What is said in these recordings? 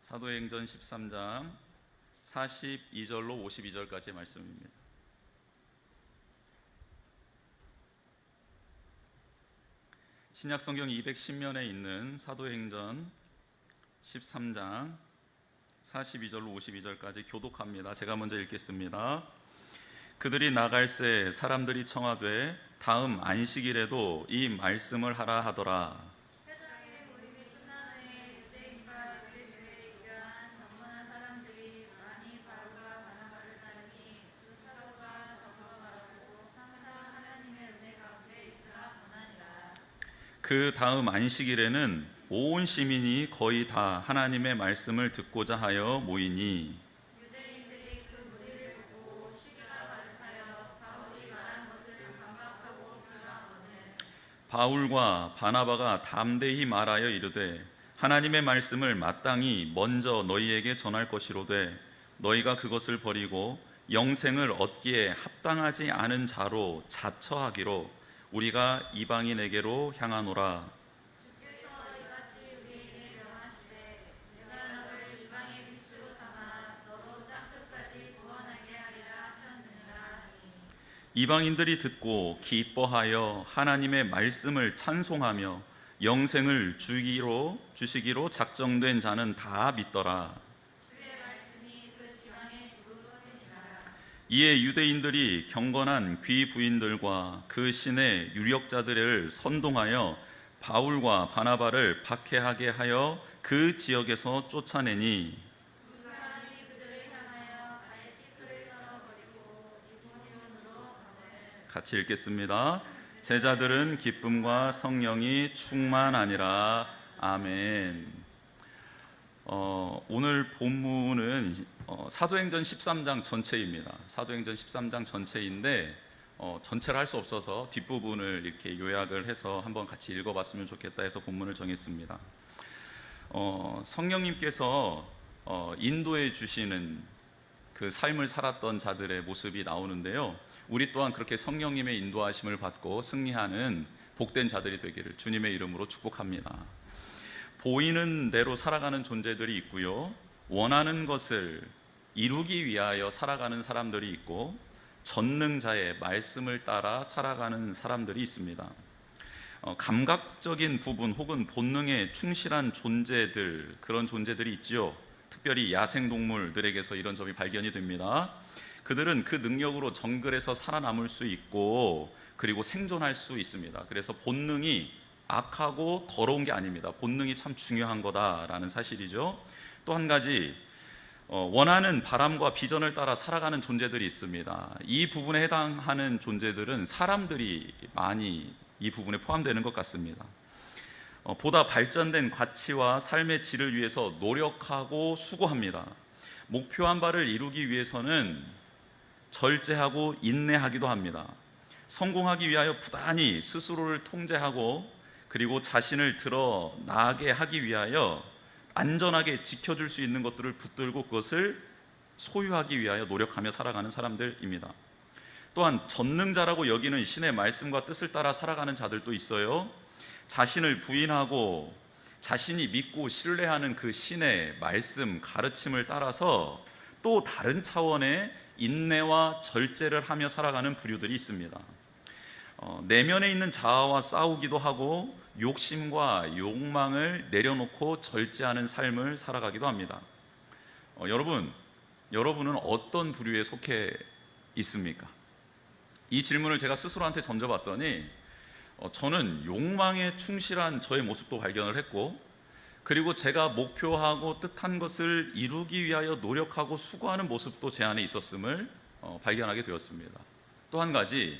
사도행전 13장 42절로 52절까지의 말씀입니다. 신약성경 210면에 있는 사도행전 13장 42절로 52절까지 교독합니다. 제가 먼저 읽겠습니다. 그들이 나갈새 사람들이 청하되 다음 안식일에도 이 말씀을 하라 하더라. 그 다음 안식일에는 온 시민이 거의 다 하나님의 말씀을 듣고자 하여 모이니 바울과 바나바가 담대히 말하여 이르되 하나님의 말씀을 마땅히 먼저 너희에게 전할 것이로되 너희가 그것을 버리고 영생을 얻기에 합당하지 않은 자로 자처하기로 우리가 이방인에게로 향하노라. 이방인들이 듣고 기뻐하여 하나님의 말씀을 찬송하며 영생을 주시기로 작정된 자는 다 믿더라. 이에 유대인들이 경건한 귀 부인들과 그 신의 유력자들을 선동하여 바울과 바나바를 박해하게 하여 그 지역에서 쫓아내니 같이 읽겠습니다. 제자들은 기쁨과 성령이 충만하니라. 아멘. 오늘 본문은 사도행전 13장 전체입니다. 사도행전 13장 전체인데 전체를 할 수 없어서 뒷부분을 이렇게 요약을 해서 한번 같이 읽어봤으면 좋겠다 해서 본문을 정했습니다. 성령님께서 인도해 주시는 그 삶을 살았던 자들의 모습이 나오는데요. 우리 또한 그렇게 성령님의 인도하심을 받고 승리하는 복된 자들이 되기를 주님의 이름으로 축복합니다. 보이는 대로 살아가는 존재들이 있고요, 원하는 것을 이루기 위하여 살아가는 사람들이 있고, 전능자의 말씀을 따라 살아가는 사람들이 있습니다. 감각적인 부분 혹은 본능에 충실한 존재들, 그런 존재들이 있지요. 특별히 야생동물들에게서 이런 점이 발견이 됩니다. 그들은 그 능력으로 정글에서 살아남을 수 있고 그리고 생존할 수 있습니다. 그래서 본능이 악하고 더러운 게 아닙니다. 본능이 참 중요한 거다라는 사실이죠. 또 한 가지, 원하는 바람과 비전을 따라 살아가는 존재들이 있습니다. 이 부분에 해당하는 존재들은 사람들이 많이 이 부분에 포함되는 것 같습니다. 보다 발전된 가치와 삶의 질을 위해서 노력하고 수고합니다. 목표한 바를 이루기 위해서는 절제하고 인내하기도 합니다. 성공하기 위하여 부단히 스스로를 통제하고 그리고 자신을 드러나게 하기 위하여 안전하게 지켜줄 수 있는 것들을 붙들고 그것을 소유하기 위하여 노력하며 살아가는 사람들입니다. 또한 전능자라고 여기는 신의 말씀과 뜻을 따라 살아가는 자들도 있어요. 자신을 부인하고 자신이 믿고 신뢰하는 그 신의 말씀, 가르침을 따라서 또 다른 차원의 인내와 절제를 하며 살아가는 부류들이 있습니다. 내면에 있는 자아와 싸우기도 하고 욕심과 욕망을 내려놓고 절제하는 삶을 살아가기도 합니다. 여러분은 어떤 부류에 속해 있습니까? 이 질문을 제가 스스로한테 던져봤더니 저는 욕망에 충실한 저의 모습도 발견을 했고, 그리고 제가 목표하고 뜻한 것을 이루기 위하여 노력하고 수고하는 모습도 제 안에 있었음을 발견하게 되었습니다. 또 한 가지,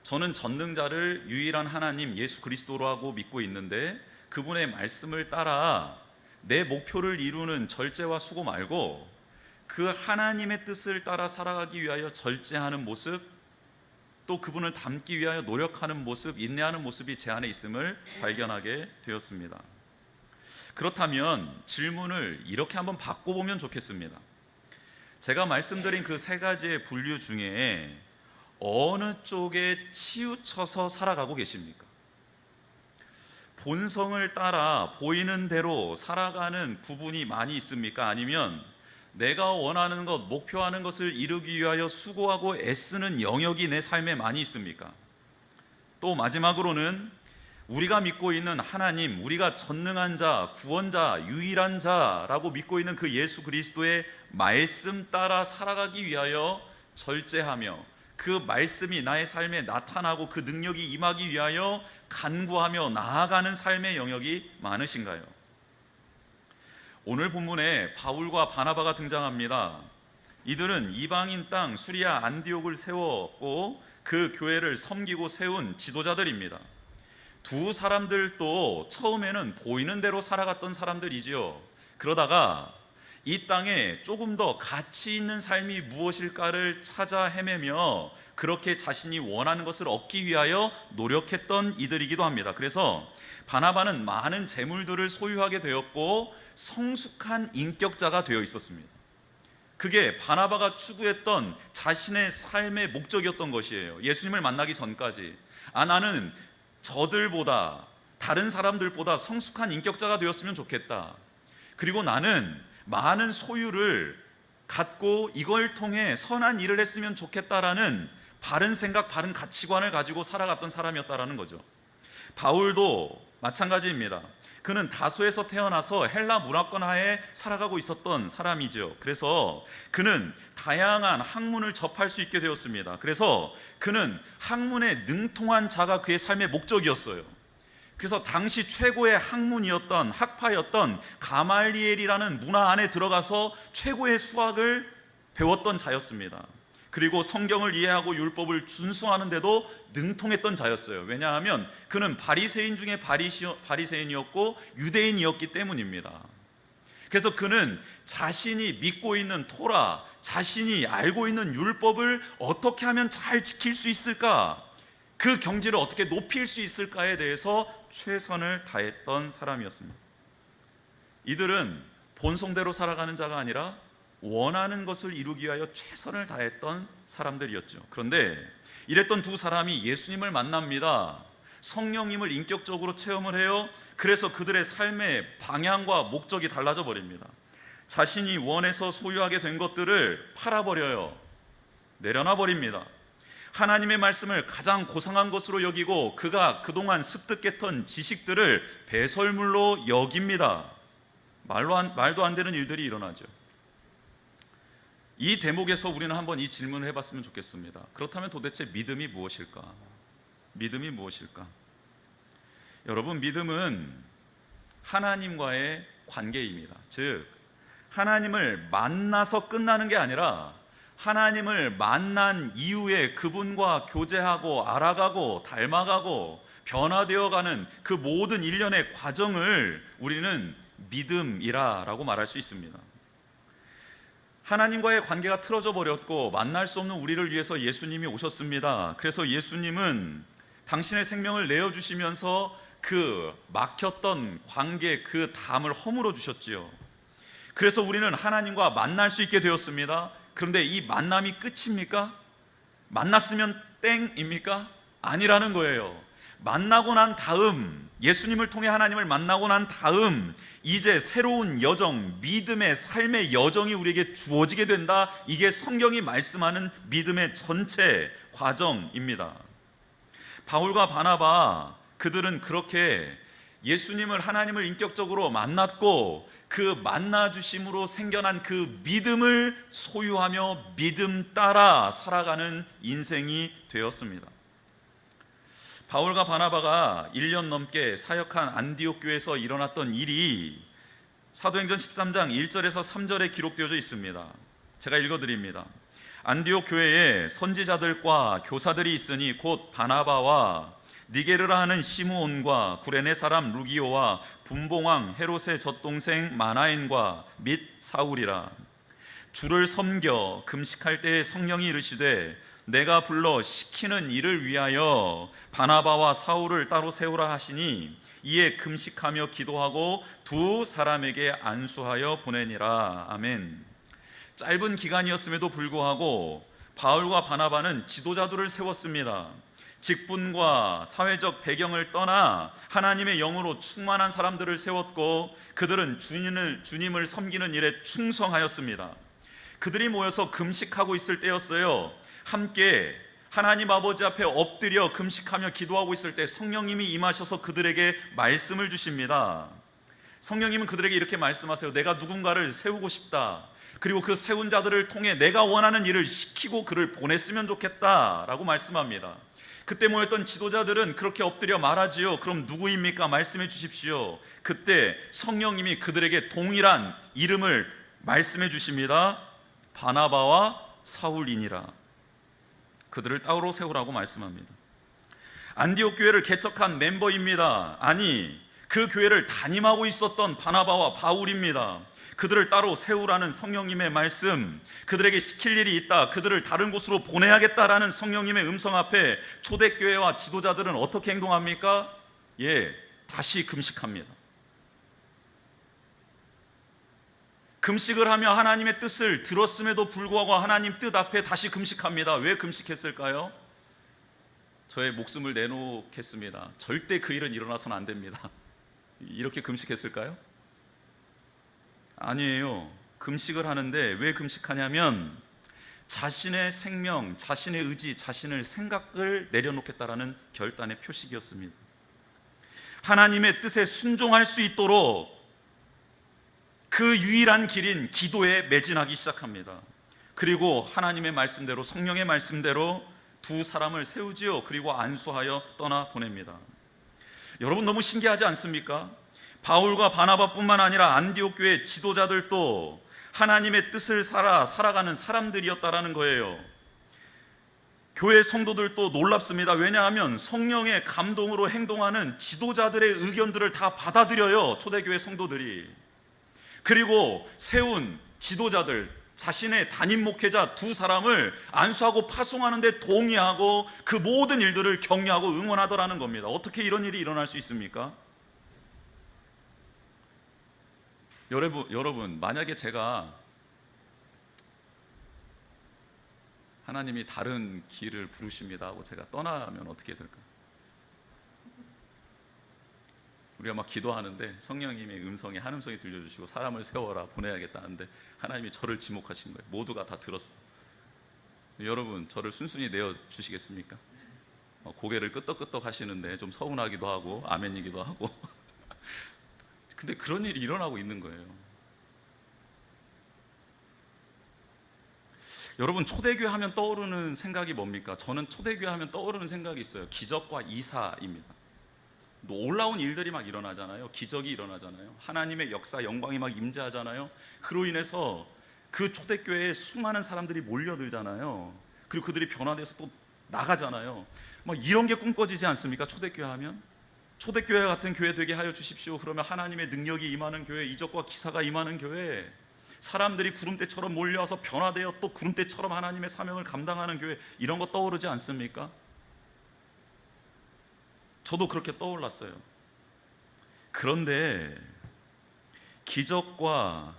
저는 전능자를 유일한 하나님 예수 그리스도로 하고 믿고 있는데 그분의 말씀을 따라 내 목표를 이루는 절제와 수고 말고 그 하나님의 뜻을 따라 살아가기 위하여 절제하는 모습, 또 그분을 닮기 위하여 노력하는 모습, 인내하는 모습이 제 안에 있음을 발견하게 되었습니다. 그렇다면 질문을 이렇게 한번 바꿔보면 좋겠습니다. 제가 말씀드린 그 세 가지의 분류 중에 어느 쪽에 치우쳐서 살아가고 계십니까? 본성을 따라 보이는 대로 살아가는 부분이 많이 있습니까? 아니면 내가 원하는 것, 목표하는 것을 이루기 위하여 수고하고 애쓰는 영역이 내 삶에 많이 있습니까? 또 마지막으로는 우리가 믿고 있는 하나님, 우리가 전능한 자, 구원자, 유일한 자라고 믿고 있는 그 예수 그리스도의 말씀 따라 살아가기 위하여 절제하며 그 말씀이 나의 삶에 나타나고 그 능력이 임하기 위하여 간구하며 나아가는 삶의 영역이 많으신가요? 오늘 본문에 바울과 바나바가 등장합니다. 이들은 이방인 땅 수리아 안디옥을 세웠고 그 교회를 섬기고 세운 지도자들입니다. 두 사람들도 처음에는 보이는 대로 살아갔던 사람들이지요. 그러다가 이 땅에 조금 더 가치 있는 삶이 무엇일까를 찾아 헤매며 그렇게 자신이 원하는 것을 얻기 위하여 노력했던 이들이기도 합니다. 그래서 바나바는 많은 재물들을 소유하게 되었고 성숙한 인격자가 되어 있었습니다. 그게 바나바가 추구했던 자신의 삶의 목적이었던 것이에요. 예수님을 만나기 전까지 나는 저들보다, 다른 사람들보다 성숙한 인격자가 되었으면 좋겠다. 그리고 나는 많은 소유를 갖고 이걸 통해 선한 일을 했으면 좋겠다라는 바른 생각, 바른 가치관을 가지고 살아갔던 사람이었다라는 거죠. 바울도 마찬가지입니다. 그는 다소에서 태어나서 헬라 문화권 하에 살아가고 있었던 사람이죠. 그래서 그는 다양한 학문을 접할 수 있게 되었습니다. 그래서 그는 학문에 능통한 자가 그의 삶의 목적이었어요. 그래서 당시 최고의 학문이었던, 학파였던 가말리엘이라는 문화 안에 들어가서 최고의 수학을 배웠던 자였습니다. 그리고 성경을 이해하고 율법을 준수하는데도 능통했던 자였어요. 왜냐하면 그는 바리새인 중에 바리새인이었고 유대인이었기 때문입니다. 그래서 그는 자신이 믿고 있는 토라, 자신이 알고 있는 율법을 어떻게 하면 잘 지킬 수 있을까, 그 경지를 어떻게 높일 수 있을까에 대해서 최선을 다했던 사람이었습니다. 이들은 본성대로 살아가는 자가 아니라 원하는 것을 이루기 위하여 최선을 다했던 사람들이었죠. 그런데 이랬던 두 사람이 예수님을 만납니다. 성령님을 인격적으로 체험을 해요. 그래서 그들의 삶의 방향과 목적이 달라져 버립니다. 자신이 원해서 소유하게 된 것들을 팔아버려요. 내려놔 버립니다. 하나님의 말씀을 가장 고상한 것으로 여기고 그가 그동안 습득했던 지식들을 배설물로 여깁니다. 말도 안 되는 일들이 일어나죠. 이 대목에서 우리는 한번 이 질문을 해봤으면 좋겠습니다. 그렇다면 도대체 믿음이 무엇일까? 믿음이 무엇일까? 여러분, 믿음은 하나님과의 관계입니다. 즉 하나님을 만나서 끝나는 게 아니라 하나님을 만난 이후에 그분과 교제하고 알아가고 닮아가고 변화되어가는 그 모든 일련의 과정을 우리는 믿음이라고 말할 수 있습니다. 하나님과의 관계가 틀어져 버렸고 만날 수 없는 우리를 위해서 예수님이 오셨습니다. 그래서 예수님은 당신의 생명을 내어주시면서 그 막혔던 관계, 그 담을 허물어 주셨지요. 그래서 우리는 하나님과 만날 수 있게 되었습니다. 그런데 이 만남이 끝입니까? 만났으면 땡입니까? 아니라는 거예요. 만나고 난 다음, 예수님을 통해 하나님을 만나고 난 다음 이제 새로운 여정, 믿음의 삶의 여정이 우리에게 주어지게 된다. 이게 성경이 말씀하는 믿음의 전체 과정입니다. 바울과 바나바, 그들은 그렇게 예수님을, 하나님을 인격적으로 만났고 그 만나주심으로 생겨난 그 믿음을 소유하며 믿음 따라 살아가는 인생이 되었습니다. 바울과 바나바가 1년 넘게 사역한 안디옥 교회에서 일어났던 일이 사도행전 13장 1절에서 3절에 기록되어져 있습니다. 제가 읽어드립니다. 안디옥 교회에 선지자들과 교사들이 있으니 곧 바나바와 니게르라 하는 시므온과 구레네 사람 루기오와 분봉왕 헤롯의 젖동생 마나엔과 및 사울이라. 주를 섬겨 금식할 때에 성령이 이르시되 내가 불러 시키는 일을 위하여 바나바와 사울을 따로 세우라 하시니 이에 금식하며 기도하고 두 사람에게 안수하여 보내니라. 아멘. 짧은 기간이었음에도 불구하고 바울과 바나바는 지도자들을 세웠습니다. 직분과 사회적 배경을 떠나 하나님의 영으로 충만한 사람들을 세웠고 그들은 주님을 섬기는 일에 충성하였습니다. 그들이 모여서 금식하고 있을 때였어요. 함께 하나님 아버지 앞에 엎드려 금식하며 기도하고 있을 때 성령님이 임하셔서 그들에게 말씀을 주십니다. 성령님은 그들에게 이렇게 말씀하세요. 내가 누군가를 세우고 싶다. 그리고 그 세운 자들을 통해 내가 원하는 일을 시키고 그를 보냈으면 좋겠다라고 말씀합니다. 그때 모였던 지도자들은 그렇게 엎드려 말하지요. 그럼 누구입니까? 말씀해 주십시오. 그때 성령님이 그들에게 동일한 이름을 말씀해 주십니다. 바나바와 사울이니라. 그들을 따로 세우라고 말씀합니다. 안디옥 교회를 개척한 멤버입니다. 아니, 그 교회를 담임하고 있었던 바나바와 바울입니다. 그들을 따로 세우라는 성령님의 말씀, 그들에게 시킬 일이 있다, 그들을 다른 곳으로 보내야겠다라는 성령님의 음성 앞에 초대교회와 지도자들은 어떻게 행동합니까? 다시 금식합니다. 금식을 하며 하나님의 뜻을 들었음에도 불구하고 하나님 뜻 앞에 다시 금식합니다. 왜 금식했을까요? 저의 목숨을 내놓겠습니다. 절대 그 일은 일어나서는 안 됩니다. 이렇게 금식했을까요? 아니에요. 금식을 하는데 왜 금식하냐면 자신의 생명, 자신의 의지, 자신의 생각을 내려놓겠다라는 결단의 표식이었습니다. 하나님의 뜻에 순종할 수 있도록 그 유일한 길인 기도에 매진하기 시작합니다. 그리고 하나님의 말씀대로, 성령의 말씀대로 두 사람을 세우지요. 그리고 안수하여 떠나보냅니다. 여러분, 너무 신기하지 않습니까? 바울과 바나바뿐만 아니라 안디옥 교회 지도자들도 하나님의 뜻을 살아가는 사람들이었다라는 거예요. 교회 성도들도 놀랍습니다. 왜냐하면 성령의 감동으로 행동하는 지도자들의 의견들을 다 받아들여요. 초대교회 성도들이. 그리고 세운 지도자들, 자신의 담임 목회자 두 사람을 안수하고 파송하는 데 동의하고 그 모든 일들을 격려하고 응원하더라는 겁니다. 어떻게 이런 일이 일어날 수 있습니까? 여러분, 만약에 제가 하나님이 다른 길을 부르십니다 하고 제가 떠나면 어떻게 될까요? 우리가 막 기도하는데 성령님의 음성이 한음성이 들려주시고 사람을 세워라, 보내야겠다는데 하나님이 저를 지목하신 거예요. 모두가 다 들었어. 여러분, 저를 순순히 내어주시겠습니까? 고개를 끄덕끄덕 하시는데 좀 서운하기도 하고 아멘이기도 하고 근데 그런 일이 일어나고 있는 거예요. 여러분, 초대교회 하면 떠오르는 생각이 뭡니까? 저는 초대교회 하면 떠오르는 생각이 있어요. 기적과 이사입니다. 놀라운 일들이 막 일어나잖아요. 기적이 일어나잖아요. 하나님의 역사, 영광이 막 임재하잖아요. 그로 인해서 그 초대교회에 수많은 사람들이 몰려들잖아요. 그리고 그들이 변화돼서 또 나가잖아요. 막 이런 게 꿈꿔지지 않습니까? 초대교회 하면. 초대교회 같은 교회 되게 하여 주십시오. 그러면 하나님의 능력이 임하는 교회, 이적과 기사가 임하는 교회, 사람들이 구름대처럼 몰려와서 변화되어 또 구름대처럼 하나님의 사명을 감당하는 교회, 이런 거 떠오르지 않습니까? 저도 그렇게 떠올랐어요. 그런데 기적과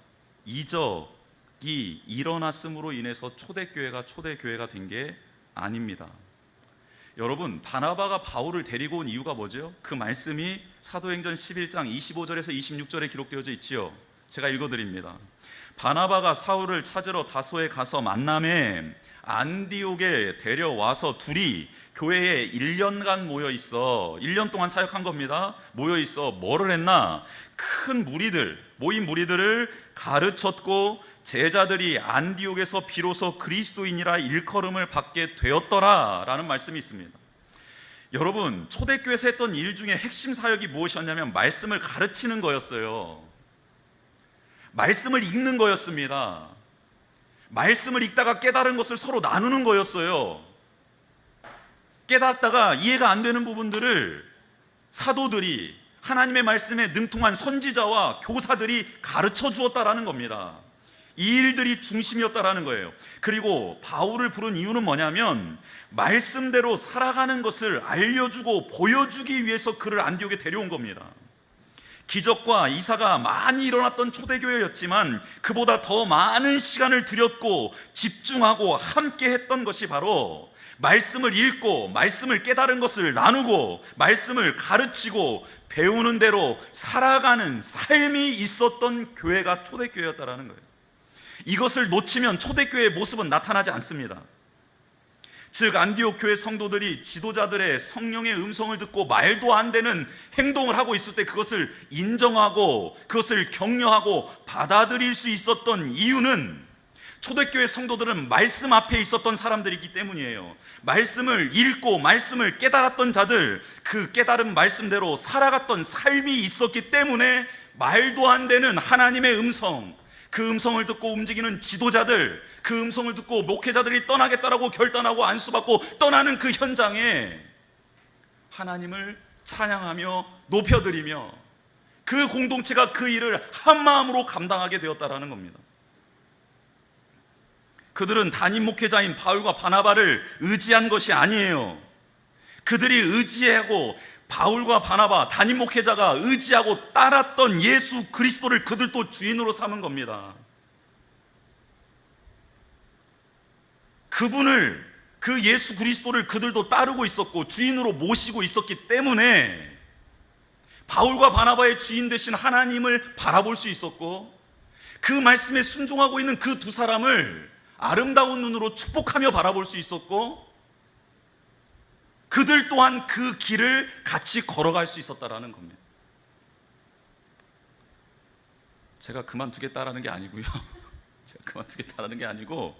이적이 일어났음으로 인해서 초대교회가 된 게 아닙니다. 여러분, 바나바가 바울을 데리고 온 이유가 뭐죠? 그 말씀이 사도행전 11장 25절에서 26절에 기록되어져 있지요. 제가 읽어드립니다. 바나바가 사울을 찾으러 다소에 가서 만남에 안디옥에 데려와서 둘이 교회에 1년간 모여있어, 1년 동안 사역한 겁니다. 모여있어 뭐를 했나? 큰 모인 무리들을 가르쳤고 제자들이 안디옥에서 비로소 그리스도인이라 일컬음을 받게 되었더라 라는 말씀이 있습니다. 여러분, 초대교회에서 했던 일 중에 핵심 사역이 무엇이었냐면 말씀을 가르치는 거였어요. 말씀을 읽는 거였습니다. 말씀을 읽다가 깨달은 것을 서로 나누는 거였어요. 깨닫다가 이해가 안 되는 부분들을 사도들이, 하나님의 말씀에 능통한 선지자와 교사들이 가르쳐 주었다라는 겁니다. 이 일들이 중심이었다라는 거예요. 그리고 바울을 부른 이유는 뭐냐면 말씀대로 살아가는 것을 알려주고 보여주기 위해서 그를 안디옥에 데려온 겁니다. 기적과 이사가 많이 일어났던 초대교회였지만 그보다 더 많은 시간을 들였고 집중하고 함께 했던 것이 바로 말씀을 읽고 말씀을 깨달은 것을 나누고 말씀을 가르치고 배우는 대로 살아가는 삶이 있었던 교회가 초대교회였다라는 거예요. 이것을 놓치면 초대교회의 모습은 나타나지 않습니다. 즉 안디옥 교회 성도들이 지도자들의 성령의 음성을 듣고 말도 안 되는 행동을 하고 있을 때 그것을 인정하고 그것을 격려하고 받아들일 수 있었던 이유는 초대교회 성도들은 말씀 앞에 있었던 사람들이기 때문이에요. 말씀을 읽고 말씀을 깨달았던 자들, 그 깨달은 말씀대로 살아갔던 삶이 있었기 때문에 말도 안 되는 하나님의 음성, 그 음성을 듣고 움직이는 지도자들, 그 음성을 듣고 목회자들이 떠나겠다라고 결단하고 안수받고 떠나는 그 현장에 하나님을 찬양하며 높여드리며 그 공동체가 그 일을 한마음으로 감당하게 되었다라는 겁니다. 그들은 담임 목회자인 바울과 바나바를 의지한 것이 아니에요. 그들이 의지하고 바울과 바나바, 담임 목회자가 의지하고 따랐던 예수 그리스도를 그들도 주인으로 삼은 겁니다. 그분을, 그 예수 그리스도를 그들도 따르고 있었고 주인으로 모시고 있었기 때문에 바울과 바나바의 주인 되신 하나님을 바라볼 수 있었고, 그 말씀에 순종하고 있는 그 두 사람을 아름다운 눈으로 축복하며 바라볼 수 있었고, 그들 또한 그 길을 같이 걸어갈 수 있었다라는 겁니다. 제가 그만두겠다라는 게 아니고요. 제가 그만두겠다라는 게 아니고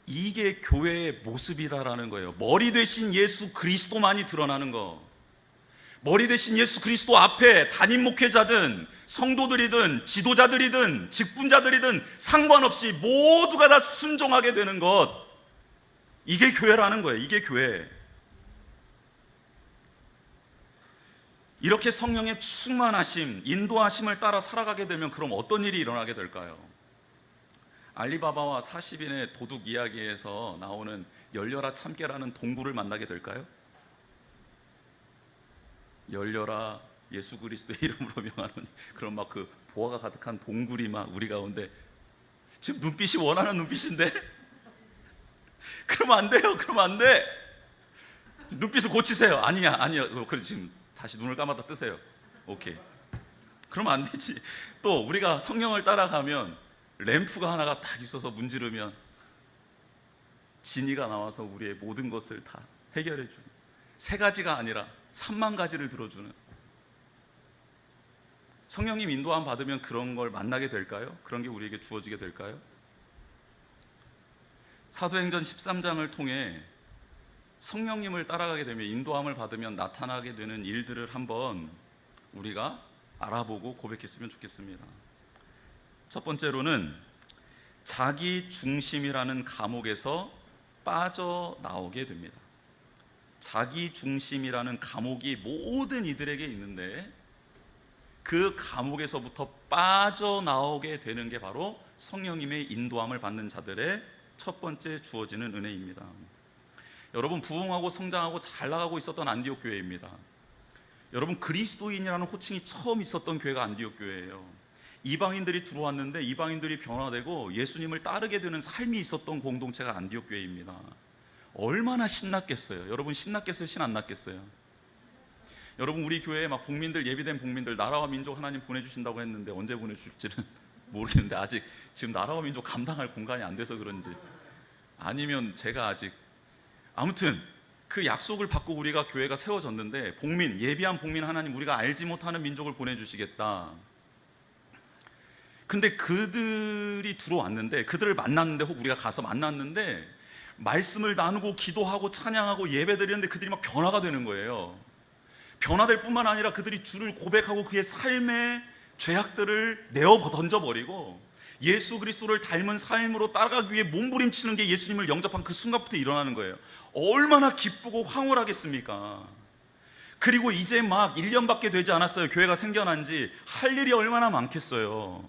이게 교회의 모습이라는 거예요. 머리 되신 예수 그리스도만이 드러나는 거. 머리 되신 예수 그리스도 앞에 담임 목회자든 성도들이든 지도자들이든 직분자들이든 상관없이 모두가 다 순종하게 되는 것, 이게 교회라는 거예요. 이게 교회. 이렇게 성령의 충만하심, 인도하심을 따라 살아가게 되면 그럼 어떤 일이 일어나게 될까요? 알리바바와 40인의 도둑 이야기에서 나오는 열려라 참깨라는 동굴을 만나게 될까요? 열려라 예수 그리스도의 이름으로 명하노니, 그런 막 그 보화가 가득한 동굴이 막 우리 가운데, 지금 눈빛이 원하는 눈빛인데 그러면 안 돼요. 그러면 안 돼. 눈빛을 고치세요. 아니야. 그래, 지금 다시 눈을 감았다 뜨세요. 오케이. 그러면 안 되지. 또 우리가 성령을 따라가면 램프가 하나가 딱 있어서 문지르면 진이가 나와서 우리의 모든 것을 다 해결해 주는, 세 가지가 아니라 3만 가지를 들어주는, 성령님 인도함 받으면 그런 걸 만나게 될까요? 그런 게 우리에게 주어지게 될까요? 사도행전 13장을 통해 성령님을 따라가게 되면, 인도함을 받으면 나타나게 되는 일들을 한번 우리가 알아보고 고백했으면 좋겠습니다. 첫 번째로는 자기 중심이라는 감옥에서 빠져나오게 됩니다. 자기 중심이라는 감옥이 모든 이들에게 있는데 그 감옥에서부터 빠져나오게 되는 게 바로 성령님의 인도함을 받는 자들의 첫 번째 주어지는 은혜입니다. 여러분, 부흥하고 성장하고 잘 나가고 있었던 안디옥 교회입니다. 여러분, 그리스도인이라는 호칭이 처음 있었던 교회가 안디옥 교회예요. 이방인들이 들어왔는데 이방인들이 변화되고 예수님을 따르게 되는 삶이 있었던 공동체가 안디옥 교회입니다. 얼마나 신났겠어요. 여러분, 신났겠어요? 신 안 났겠어요? 여러분, 우리 교회에 막 복민들, 예비된 복민들, 나라와 민족 하나님 보내주신다고 했는데 언제 보내줄지는 모르겠는데, 아직 지금 나라와 민족 감당할 공간이 안 돼서 그런지, 아니면 제가 아직, 아무튼 그 약속을 받고 우리가 교회가 세워졌는데, 복민, 예비한 복민 하나님, 우리가 알지 못하는 민족을 보내주시겠다. 근데 그들이 들어왔는데, 그들을 만났는데, 혹 우리가 가서 만났는데 말씀을 나누고 기도하고 찬양하고 예배드리는데 그들이 막 변화가 되는 거예요. 변화될 뿐만 아니라 그들이 주를 고백하고 그의 삶의 죄악들을 내어 던져버리고 예수 그리스도를 닮은 삶으로 따라가기 위해 몸부림치는 게 예수님을 영접한 그 순간부터 일어나는 거예요. 얼마나 기쁘고 황홀하겠습니까? 그리고 이제 막 1년밖에 되지 않았어요. 교회가 생겨난 지. 할 일이 얼마나 많겠어요.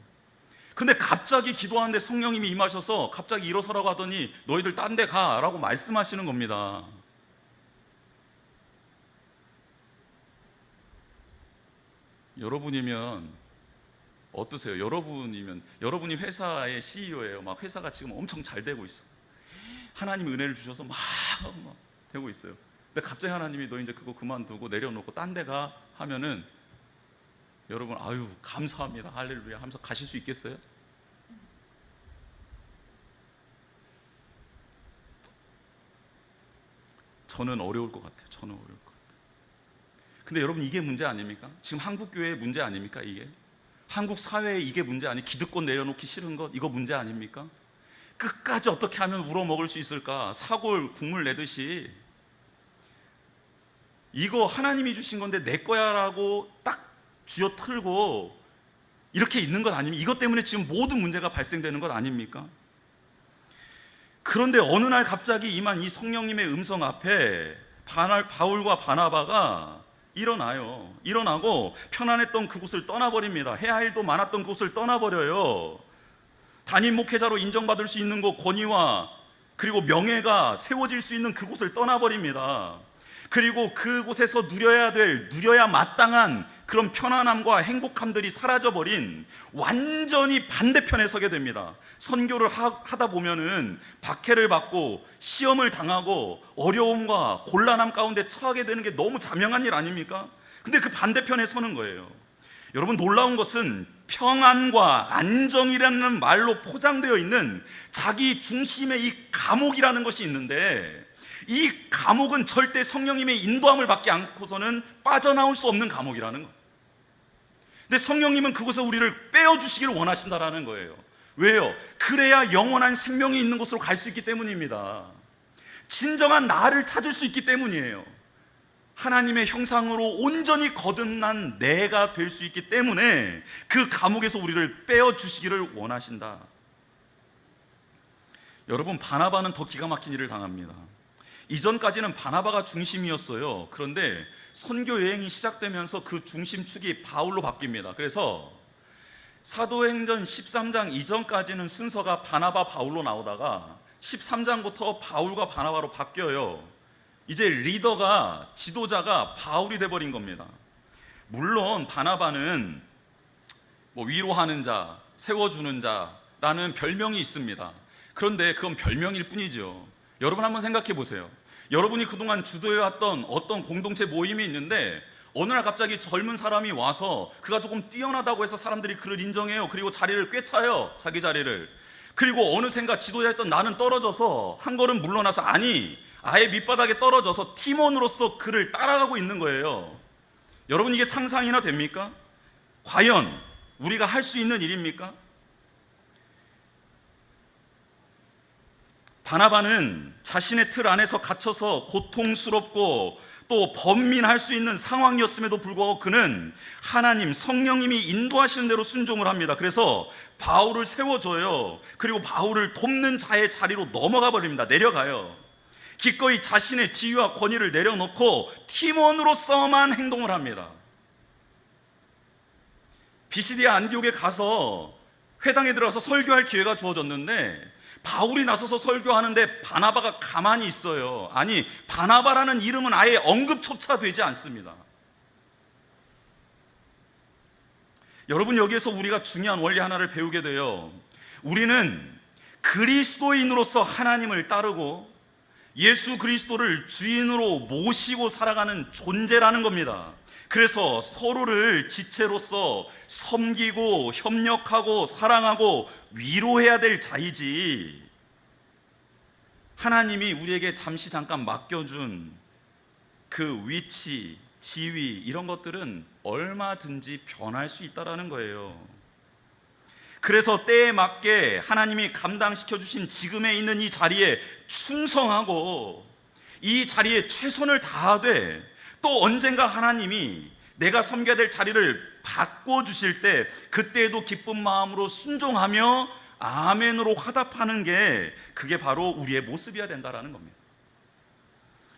근데 갑자기 기도하는데 성령님이 임하셔서 갑자기 일어서라고 하더니 너희들 딴 데 가라고 말씀하시는 겁니다. 여러분이면 어떠세요? 여러분이 회사의 CEO예요. 막 회사가 지금 엄청 잘 되고 있어. 하나님이 은혜를 주셔서 막 되고 있어요. 근데 갑자기 하나님이 너 이제 그거 그만두고 내려놓고 딴 데 가 하면은 여러분 아유 감사합니다 할렐루야 하면서 가실 수 있겠어요? 저는 어려울 것 같아요. 저는 어려울 것 같아요. 근데 여러분 이게 문제 아닙니까? 지금 한국 교회의 문제 아닙니까? 이게 한국 사회에 이게 문제 아니? 기득권 내려놓기 싫은 것 이거 문제 아닙니까? 끝까지 어떻게 하면 우러먹을 수 있을까? 사골 국물 내듯이 이거 하나님이 주신 건데 내 거야라고 딱 쥐어 틀고 이렇게 있는 것 아닙니까? 이것 때문에 지금 모든 문제가 발생되는 것 아닙니까? 그런데 어느 날 갑자기 임한 이 성령님의 음성 앞에 바울과 바나바가 일어나고 편안했던 그곳을 떠나버립니다. 해야 할 일도 많았던 그곳을 떠나버려요. 담임 목회자로 인정받을 수 있는 곳, 권위와 그리고 명예가 세워질 수 있는 그곳을 떠나버립니다. 그리고 그곳에서 누려야 마땅한 그런 편안함과 행복함들이 사라져버린 완전히 반대편에 서게 됩니다. 선교를 하다 보면은 박해를 받고 시험을 당하고 어려움과 곤란함 가운데 처하게 되는 게 너무 자명한 일 아닙니까? 근데 그 반대편에 서는 거예요. 여러분 놀라운 것은 평안과 안정이라는 말로 포장되어 있는 자기 중심의 이 감옥이라는 것이 있는데 이 감옥은 절대 성령님의 인도함을 받지 않고서는 빠져나올 수 없는 감옥이라는 거예요. 근데 성령님은 그곳에 우리를 빼어주시기를 원하신다라는 거예요. 왜요? 그래야 영원한 생명이 있는 곳으로 갈 수 있기 때문입니다. 진정한 나를 찾을 수 있기 때문이에요. 하나님의 형상으로 온전히 거듭난 내가 될 수 있기 때문에 그 감옥에서 우리를 빼어주시기를 원하신다. 여러분 바나바는 더 기가 막힌 일을 당합니다. 이전까지는 바나바가 중심이었어요. 그런데 선교 여행이 시작되면서 그 중심축이 바울로 바뀝니다. 그래서 사도행전 13장 이전까지는 순서가 바나바 바울로 나오다가 13장부터 바울과 바나바로 바뀌어요. 이제 리더가 지도자가 바울이 돼버린 겁니다. 물론 바나바는 위로하는 자, 세워주는 자라는 별명이 있습니다. 그런데 그건 별명일 뿐이죠. 여러분 한번 생각해 보세요. 여러분이 그동안 주도해왔던 어떤 공동체 모임이 있는데 어느 날 갑자기 젊은 사람이 와서 그가 조금 뛰어나다고 해서 사람들이 그를 인정해요. 그리고 자리를 꿰차요. 자기 자리를. 그리고 어느샌가 지도자였던 나는 떨어져서 한 걸음 물러나서 아예 밑바닥에 떨어져서 팀원으로서 그를 따라가고 있는 거예요. 여러분 이게 상상이나 됩니까? 과연 우리가 할 수 있는 일입니까? 바나바는 자신의 틀 안에서 갇혀서 고통스럽고 또 번민할 수 있는 상황이었음에도 불구하고 그는 하나님 성령님이 인도하시는 대로 순종을 합니다. 그래서 바울을 세워줘요. 그리고 바울을 돕는 자의 자리로 넘어가 버립니다. 내려가요. 기꺼이 자신의 지위와 권위를 내려놓고 팀원으로서만 행동을 합니다. 비시디아 안디옥에 가서 회당에 들어가서 설교할 기회가 주어졌는데 바울이 나서서 설교하는데 바나바가 가만히 있어요. 아니 바나바라는 이름은 아예 언급조차 되지 않습니다. 여러분 여기에서 우리가 중요한 원리 하나를 배우게 돼요. 우리는 그리스도인으로서 하나님을 따르고 예수 그리스도를 주인으로 모시고 살아가는 존재라는 겁니다. 그래서 서로를 지체로서 섬기고 협력하고 사랑하고 위로해야 될 자이지 하나님이 우리에게 잠깐 맡겨준 그 위치, 지위 이런 것들은 얼마든지 변할 수 있다는 거예요. 그래서 때에 맞게 하나님이 감당시켜 주신 지금에 있는 이 자리에 충성하고 이 자리에 최선을 다하되 또 언젠가 하나님이 내가 섬겨야 될 자리를 바꿔주실 때 그때에도 기쁜 마음으로 순종하며 아멘으로 화답하는 게 그게 바로 우리의 모습이어야 된다는 겁니다.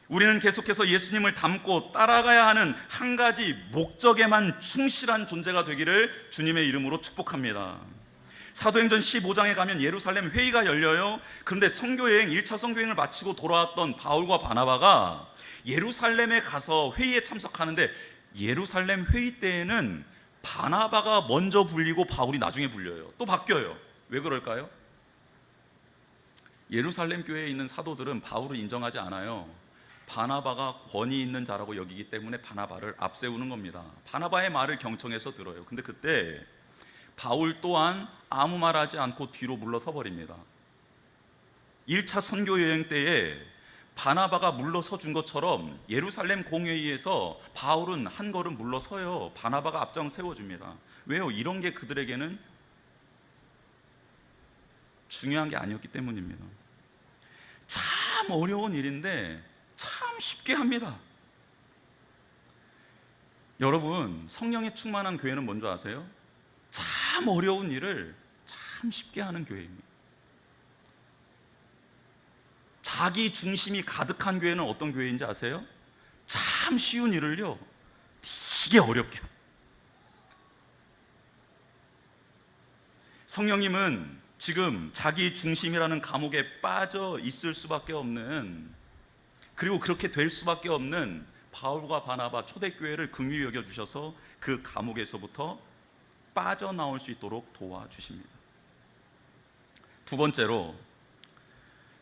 우리는 계속해서 예수님을 닮고 따라가야 하는 한 가지 목적에만 충실한 존재가 되기를 주님의 이름으로 축복합니다. 사도행전 15장에 가면 예루살렘 회의가 열려요. 그런데 선교여행 1차 선교여행을 마치고 돌아왔던 바울과 바나바가 예루살렘에 가서 회의에 참석하는데 예루살렘 회의 때에는 바나바가 먼저 불리고 바울이 나중에 불려요. 또 바뀌어요. 왜 그럴까요? 예루살렘 교회에 있는 사도들은 바울을 인정하지 않아요. 바나바가 권위 있는 자라고 여기기 때문에 바나바를 앞세우는 겁니다. 바나바의 말을 경청해서 들어요. 근데 그때 바울 또한 아무 말하지 않고 뒤로 물러서 버립니다. 1차 선교 여행 때에 바나바가 물러서 준 것처럼 예루살렘 공회의에서 바울은 한 걸음 물러서요. 바나바가 앞장 세워줍니다. 왜요? 이런 게 그들에게는 중요한 게 아니었기 때문입니다. 참 어려운 일인데 참 쉽게 합니다. 여러분, 성령에 충만한 교회는 뭔지 아세요? 참 어려운 일을 참 쉽게 하는 교회입니다. 자기 중심이 가득한 교회는 어떤 교회인지 아세요? 참 쉬운 일을요 되게 어렵게 합니다. 성령님은 지금 자기 중심이라는 감옥에 빠져 있을 수밖에 없는, 그리고 그렇게 될 수밖에 없는 바울과 바나바 초대교회를 긍휼히 여겨주셔서 그 감옥에서부터 빠져나올 수 있도록 도와주십니다. 두 번째로,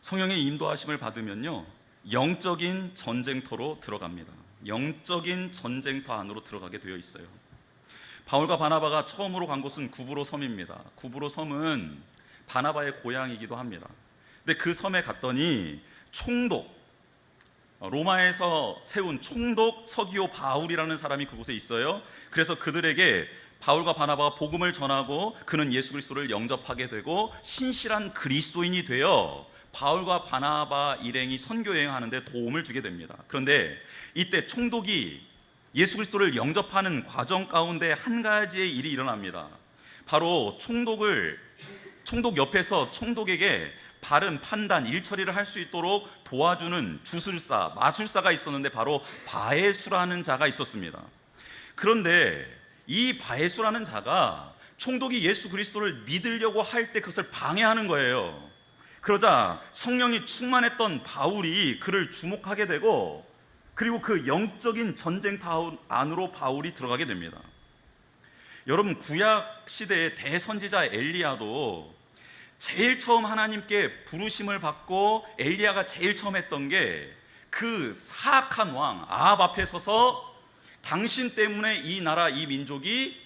성령의 인도하심을 받으면요 영적인 전쟁터로 들어갑니다. 영적인 전쟁터 안으로 들어가게 되어 있어요. 바울과 바나바가 처음으로 간 곳은 구브로 섬입니다. 구브로 섬은 바나바의 고향이기도 합니다. 근데 그 섬에 갔더니 총독, 로마에서 세운 총독 서기오 바울이라는 사람이 그곳에 있어요. 그래서 그들에게 바울과 바나바가 복음을 전하고 그는 예수 그리스도를 영접하게 되고 신실한 그리스도인이 되어 바울과 바나바 일행이 선교 여행하는데 도움을 주게 됩니다. 그런데 이때 총독이 예수 그리스도를 영접하는 과정 가운데 한 가지의 일이 일어납니다. 바로 총독 옆에서 총독에게 바른 판단, 일처리를 할 수 있도록 도와주는 주술사, 마술사가 있었는데 바로 바에수라는 자가 있었습니다. 그런데 이 바에수라는 자가 총독이 예수 그리스도를 믿으려고 할 때 그것을 방해하는 거예요. 그러자 성령이 충만했던 바울이 그를 주목하게 되고, 그리고 그 영적인 전쟁터 안으로 바울이 들어가게 됩니다. 여러분, 구약 시대의 대선지자 엘리야도 제일 처음 하나님께 부르심을 받고 엘리야가 제일 처음 했던 게 그 사악한 왕 아합 앞에 서서 당신 때문에 이 나라 이 민족이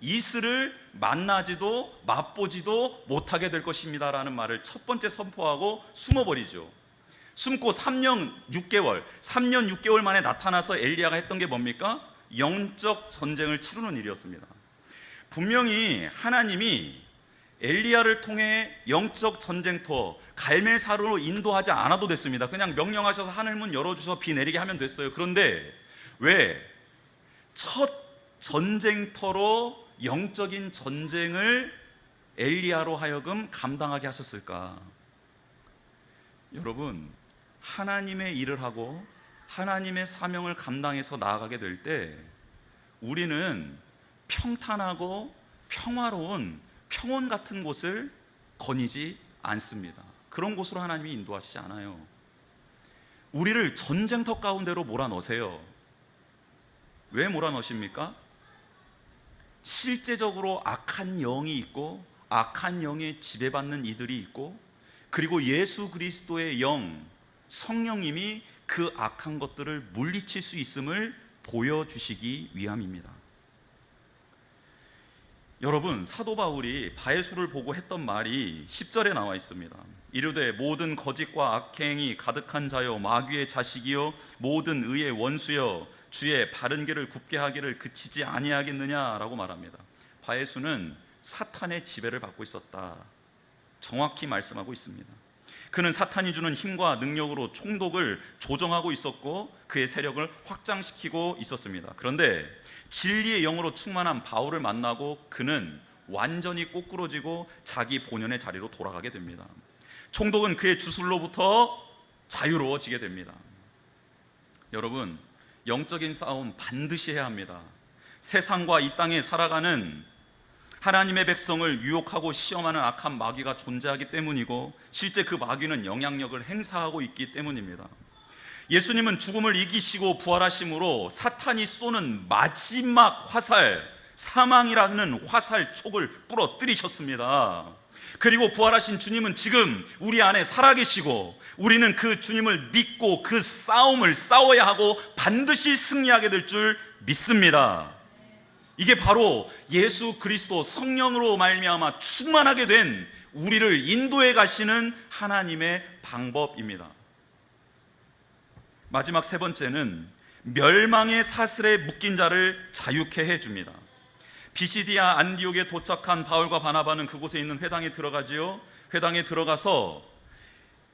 이슬을 만나지도 맛보지도 못하게 될 것입니다 라는 말을 첫 번째 선포하고 숨어버리죠. 숨고 3년 6개월 만에 나타나서 엘리야가 했던 게 뭡니까? 영적 전쟁을 치르는 일이었습니다. 분명히 하나님이 엘리야를 통해 영적 전쟁터 갈멜사르로 인도하지 않아도 됐습니다. 그냥 명령하셔서 하늘문 열어주셔서 비 내리게 하면 됐어요. 그런데 왜 첫 전쟁터로 영적인 전쟁을 엘리야로 하여금 감당하게 하셨을까? 여러분, 하나님의 일을 하고 하나님의 사명을 감당해서 나아가게 될 때 우리는 평탄하고 평화로운 평원 같은 곳을 거니지 않습니다. 그런 곳으로 하나님이 인도하시지 않아요. 우리를 전쟁터 가운데로 몰아넣으세요. 왜 몰아넣으십니까? 실제적으로 악한 영이 있고 악한 영에 지배받는 이들이 있고, 그리고 예수 그리스도의 영 성령님이 그 악한 것들을 물리칠 수 있음을 보여주시기 위함입니다. 여러분, 사도 바울이 바에수를 보고 했던 말이 10절에 나와 있습니다. 이르되 모든 거짓과 악행이 가득한 자여 마귀의 자식이요 모든 의의 원수여 주의 바른 길을 굽게 하기를 그치지 아니하겠느냐라고 말합니다. 바에수는 사탄의 지배를 받고 있었다, 정확히 말씀하고 있습니다. 그는 사탄이 주는 힘과 능력으로 총독을 조정하고 있었고 그의 세력을 확장시키고 있었습니다. 그런데 진리의 영으로 충만한 바울을 만나고 그는 완전히 꼬꾸러지고 자기 본연의 자리로 돌아가게 됩니다. 총독은 그의 주술로부터 자유로워지게 됩니다. 여러분, 영적인 싸움 반드시 해야 합니다. 세상과 이 땅에 살아가는 하나님의 백성을 유혹하고 시험하는 악한 마귀가 존재하기 때문이고, 실제 그 마귀는 영향력을 행사하고 있기 때문입니다. 예수님은 죽음을 이기시고 부활하심으로 사탄이 쏘는 마지막 화살, 사망이라는 화살촉을 부러뜨리셨습니다. 그리고 부활하신 주님은 지금 우리 안에 살아계시고 우리는 그 주님을 믿고 그 싸움을 싸워야 하고 반드시 승리하게 될 줄 믿습니다. 이게 바로 예수 그리스도 성령으로 말미암아 충만하게 된 우리를 인도해 가시는 하나님의 방법입니다. 마지막 세 번째는 멸망의 사슬에 묶인 자를 자유케 해줍니다. 비시디아 안디옥에 도착한 바울과 바나바는 그곳에 있는 회당에 들어가지요. 회당에 들어가서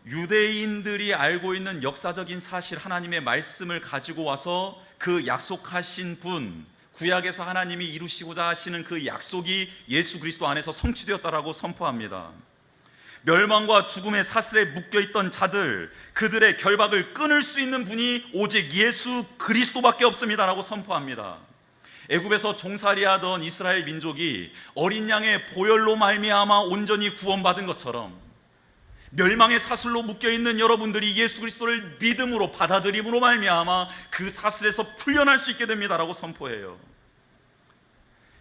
유대인들이 알고 있는 역사적인 사실, 하나님의 말씀을 가지고 와서 그 약속하신 분, 구약에서 하나님이 이루시고자 하시는 그 약속이 예수 그리스도 안에서 성취되었다라고 선포합니다. 멸망과 죽음의 사슬에 묶여있던 자들, 그들의 결박을 끊을 수 있는 분이 오직 예수 그리스도밖에 없습니다라고 선포합니다. 애굽에서 종살이하던 이스라엘 민족이 어린 양의 보혈로 말미암아 온전히 구원받은 것처럼 멸망의 사슬로 묶여있는 여러분들이 예수 그리스도를 믿음으로 받아들임으로 말미암아 그 사슬에서 풀려날 수 있게 됩니다라고 선포해요.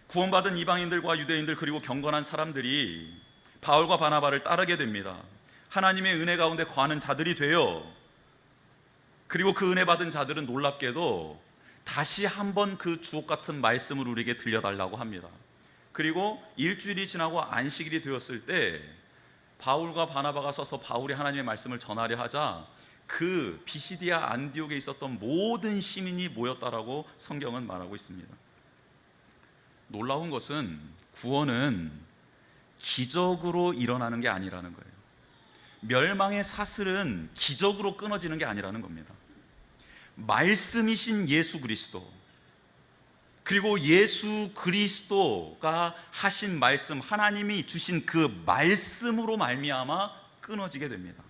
구원받은 이방인들과 유대인들 그리고 경건한 사람들이 바울과 바나바를 따르게 됩니다. 하나님의 은혜 가운데 거하는 자들이 돼요. 그리고 그 은혜 받은 자들은 놀랍게도 다시 한번 그 주옥 같은 말씀을 우리에게 들려달라고 합니다. 그리고 일주일이 지나고 안식일이 되었을 때 바울과 바나바가 서서 바울이 하나님의 말씀을 전하려 하자 그 비시디아 안디옥에 있었던 모든 시민이 모였다라고 성경은 말하고 있습니다. 놀라운 것은 구원은 기적으로 일어나는 게 아니라는 거예요. 멸망의 사슬은 기적으로 끊어지는 게 아니라는 겁니다. 말씀이신 예수 그리스도, 그리고 예수 그리스도가 하신 말씀, 하나님이 주신 그 말씀으로 말미암아 끊어지게 됩니다.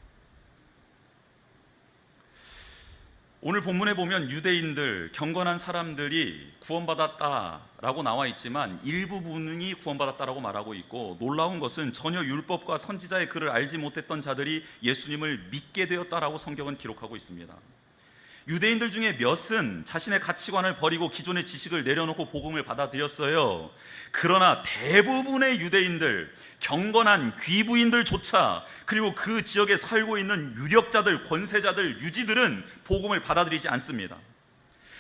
오늘 본문에 보면 유대인들, 경건한 사람들이 구원받았다라고 나와 있지만 일부분이 구원받았다라고 말하고 있고, 놀라운 것은 전혀 율법과 선지자의 글을 알지 못했던 자들이 예수님을 믿게 되었다라고 성경은 기록하고 있습니다. 유대인들 중에 몇은 자신의 가치관을 버리고 기존의 지식을 내려놓고 복음을 받아들였어요. 그러나 대부분의 유대인들, 경건한 귀부인들조차, 그리고 그 지역에 살고 있는 유력자들, 권세자들, 유지들은 복음을 받아들이지 않습니다.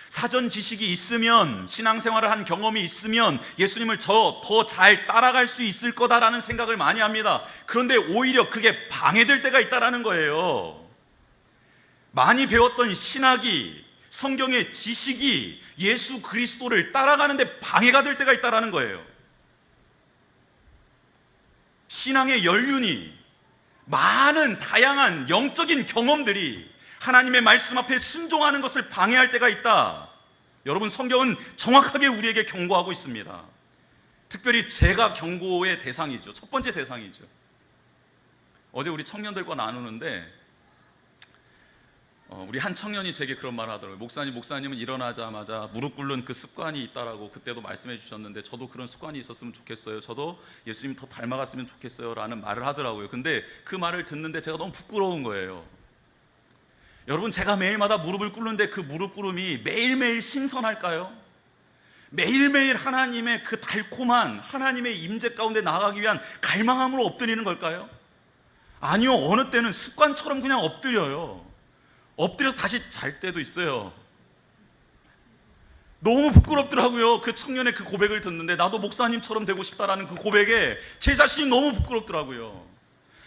사전 지식이 있으면, 신앙생활을 한 경험이 있으면 예수님을 더 잘 따라갈 수 있을 거다라는 생각을 많이 합니다. 그런데 오히려 그게 방해될 때가 있다라는 거예요. 많이 배웠던 신학이, 성경의 지식이 예수 그리스도를 따라가는데 방해가 될 때가 있다라는 거예요. 신앙의 연륜이, 많은 다양한 영적인 경험들이 하나님의 말씀 앞에 순종하는 것을 방해할 때가 있다. 여러분, 성경은 정확하게 우리에게 경고하고 있습니다. 특별히 제가 경고의 대상이죠. 첫 번째 대상이죠. 어제 우리 청년들과 나누는데 우리 한 청년이 제게 그런 말을 하더라고요. 목사님은 일어나자마자 무릎 꿇는 그 습관이 있다라고 그때도 말씀해 주셨는데 저도 그런 습관이 있었으면 좋겠어요. 저도 예수님 더 닮아갔으면 좋겠어요 라는 말을 하더라고요. 근데 그 말을 듣는데 제가 너무 부끄러운 거예요. 여러분, 제가 매일마다 무릎을 꿇는데 그 무릎 꿇음이 매일매일 신선할까요? 매일매일 하나님의 그 달콤한 하나님의 임재 가운데 나아가기 위한 갈망함으로 엎드리는 걸까요? 아니요, 어느 때는 습관처럼 그냥 엎드려요. 엎드려서 다시 잘 때도 있어요. 너무 부끄럽더라고요. 그 청년의 그 고백을 듣는데 나도 목사님처럼 되고 싶다라는 그 고백에 제 자신이 너무 부끄럽더라고요.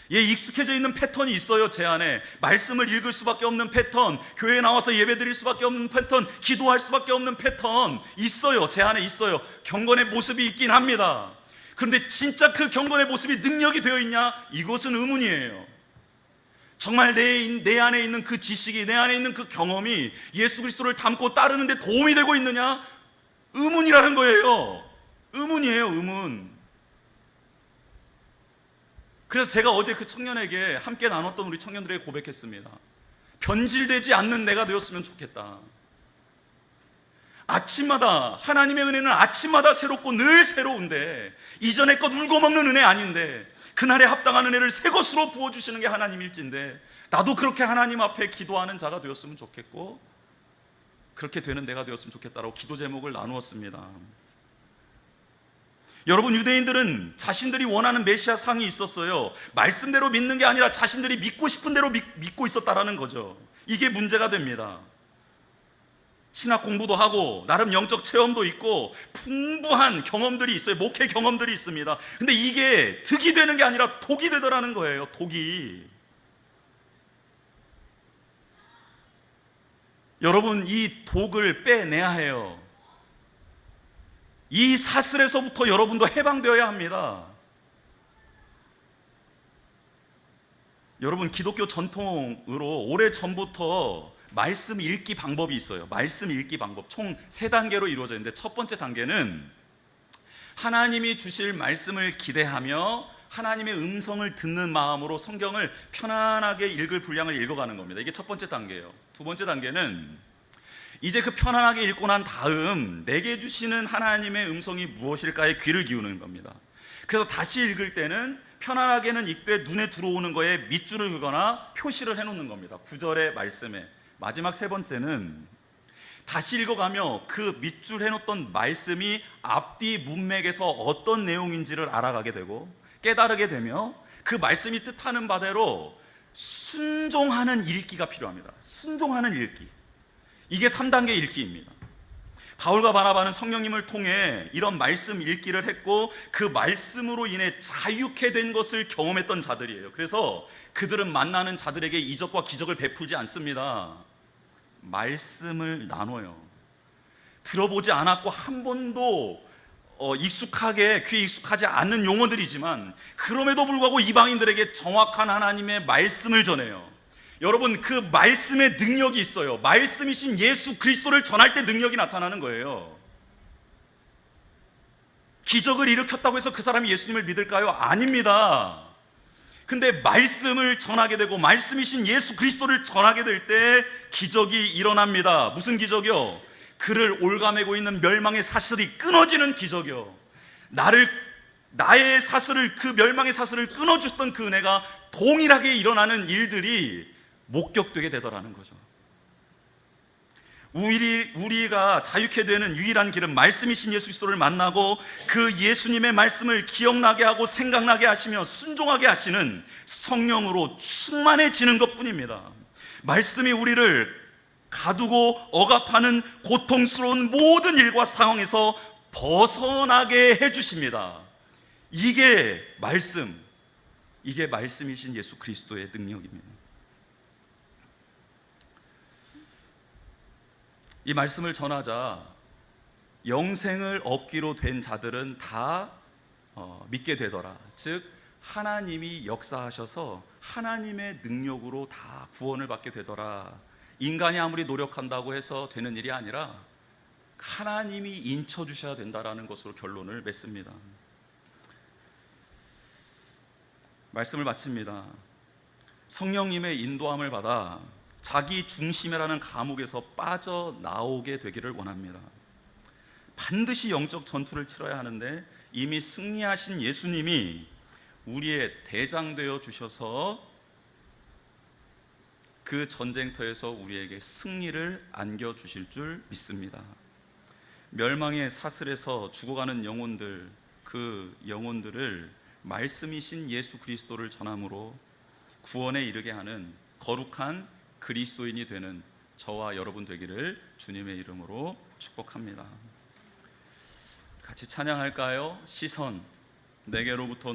익숙해져 있는 패턴이 있어요. 제 안에 말씀을 읽을 수밖에 없는 패턴, 교회에 나와서 예배드릴 수밖에 없는 패턴, 기도할 수밖에 없는 패턴 있어요. 제 안에 있어요. 경건의 모습이 있긴 합니다. 그런데 진짜 그 경건의 모습이 능력이 되어 있냐? 이것은 의문이에요. 정말 내 안에 있는 그 지식이, 내 안에 있는 그 경험이 예수 그리스도를 닮고 따르는데 도움이 되고 있느냐? 의문이라는 거예요. 의문이에요, 의문. 그래서 제가 어제 그 청년에게 함께 나눴던 우리 청년들에게 고백했습니다. 변질되지 않는 내가 되었으면 좋겠다. 아침마다, 하나님의 은혜는 아침마다 새롭고 늘 새로운데 이전의 것 울고 먹는 은혜 아닌데 그날에 합당한 은혜를 새 것으로 부어주시는 게 하나님일진데 나도 그렇게 하나님 앞에 기도하는 자가 되었으면 좋겠고 그렇게 되는 내가 되었으면 좋겠다라고 기도 제목을 나누었습니다. 여러분, 유대인들은 자신들이 원하는 메시아 상이 있었어요. 말씀대로 믿는 게 아니라 자신들이 믿고 싶은 대로 믿고 있었다라는 거죠. 이게 문제가 됩니다. 신학 공부도 하고 나름 영적 체험도 있고 풍부한 경험들이 있어요. 목회 경험들이 있습니다. 근데 이게 득이 되는 게 아니라 독이 되더라는 거예요. 독이. 여러분, 이 독을 빼내야 해요. 이 사슬에서부터 여러분도 해방되어야 합니다. 여러분, 기독교 전통으로 오래전부터 말씀 읽기 방법이 있어요. 말씀 읽기 방법 총 3단계로 이루어져 있는데, 첫 번째 단계는 하나님이 주실 말씀을 기대하며 하나님의 음성을 듣는 마음으로 성경을 편안하게 읽을 분량을 읽어가는 겁니다. 이게 첫 번째 단계예요. 두 번째 단계는 이제 그 편안하게 읽고 난 다음 내게 주시는 하나님의 음성이 무엇일까에 귀를 기우는 겁니다. 그래서 다시 읽을 때는 편안하게는 읽되 눈에 들어오는 거에 밑줄을 그거나 표시를 해놓는 겁니다. 구절의 말씀에. 마지막 세 번째는 다시 읽어가며 그 밑줄 해놓던 말씀이 앞뒤 문맥에서 어떤 내용인지를 알아가게 되고 깨달게 되며 그 말씀이 뜻하는 바대로 순종하는 읽기가 필요합니다. 순종하는 읽기. 이게 3단계 읽기입니다. 바울과 바나바는 성령님을 통해 이런 말씀 읽기를 했고 그 말씀으로 인해 자유케 된 것을 경험했던 자들이에요. 그래서 그들은 만나는 자들에게 이적과 기적을 베풀지 않습니다. 말씀을 나눠요. 들어보지 않았고 한 번도 귀에 익숙하지 않는 용어들이지만 그럼에도 불구하고 이방인들에게 정확한 하나님의 말씀을 전해요. 여러분, 그 말씀의 능력이 있어요. 말씀이신 예수 그리스도를 전할 때 능력이 나타나는 거예요. 기적을 일으켰다고 해서 그 사람이 예수님을 믿을까요? 아닙니다. 근데 말씀을 전하게 되고 말씀이신 예수 그리스도를 전하게 될 때 기적이 일어납니다. 무슨 기적이요? 그를 올가매고 있는 멸망의 사슬이 끊어지는 기적이요. 나의 사슬을, 그 멸망의 사슬을 끊어줬던 그 은혜가 동일하게 일어나는 일들이 목격되게 되더라는 거죠. 우리가 자유케 되는 유일한 길은 말씀이신 예수 그리스도를 만나고 그 예수님의 말씀을 기억나게 하고 생각나게 하시며 순종하게 하시는 성령으로 충만해지는 것뿐입니다. 말씀이 우리를 가두고 억압하는 고통스러운 모든 일과 상황에서 벗어나게 해주십니다. 이게 말씀이신 예수 그리스도의 능력입니다. 이 말씀을 전하자 영생을 얻기로 된 자들은 다 믿게 되더라. 즉 하나님이 역사하셔서 하나님의 능력으로 다 구원을 받게 되더라. 인간이 아무리 노력한다고 해서 되는 일이 아니라 하나님이 인쳐주셔야 된다라는 것으로 결론을 맺습니다. 말씀을 마칩니다. 성령님의 인도함을 받아 자기 중심이라는 감옥에서 빠져나오게 되기를 원합니다. 반드시 영적 전투를 치러야 하는데 이미 승리하신 예수님이 우리의 대장 되어 주셔서 그 전쟁터에서 우리에게 승리를 안겨주실 줄 믿습니다. 멸망의 사슬에서 죽어가는 영혼들, 그 영혼들을 말씀이신 예수 그리스도를 전함으로 구원에 이르게 하는 거룩한 그리스도인이 되는 저와 여러분 되기를 주님의 이름으로 축복합니다. 같이 찬양할까요? 시선 내게로부터